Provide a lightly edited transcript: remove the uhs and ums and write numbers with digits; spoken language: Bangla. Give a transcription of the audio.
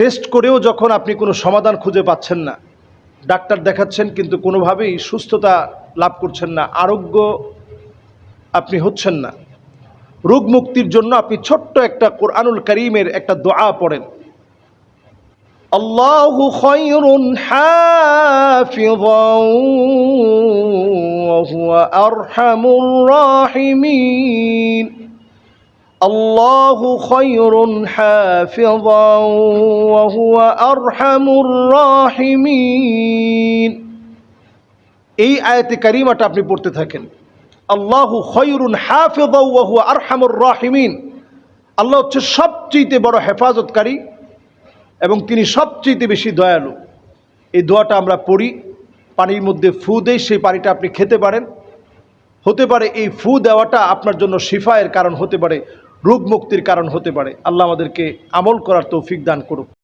টেস্ট করেও যখন আপনি কোনো সমাধান খুঁজে পাচ্ছেন না, ডাক্তার দেখাচ্ছেন কিন্তু কোনোভাবেই সুস্থতা লাভ করছেন না, আরোগ্য আপনি হচ্ছেন না, রোগ মুক্তির জন্য আপনি ছোট্ট একটা কোরআনুল কারীমের একটা দোয়া পড়েন, আল্লাহু খায়রুন হাফিযান ওয়া হুয়া আরহামুর রাহিমিন। আল্লাহু খায়রুন হাফিযান ওয়া হুয়া আরহামুর রাহিমিন। এই আয়াতে কারিমাটা আপনি পড়তে থাকেন, আল্লাহু খায়রুন হাফিযান ওয়া হুয়া আরহামুর রাহিমিন। আল্লাহ হচ্ছে সবচেয়ে বড় হেফাজতকারী এবং তিনি সবচেয়ে বেশি দয়ালু। এই দোয়াটা আমরা পড়ি, পানির মধ্যে ফু দেই, সেই পানিটা আপনি খেতে পারেন। হতে পারে এই ফু দেওয়াটা আপনার জন্য শিফায়ের কারণ হতে পারে, রোগ মুক্তির কারণ হতে পারে। আল্লাহ আমাদেরকে আমল করার তৌফিক দান করুক।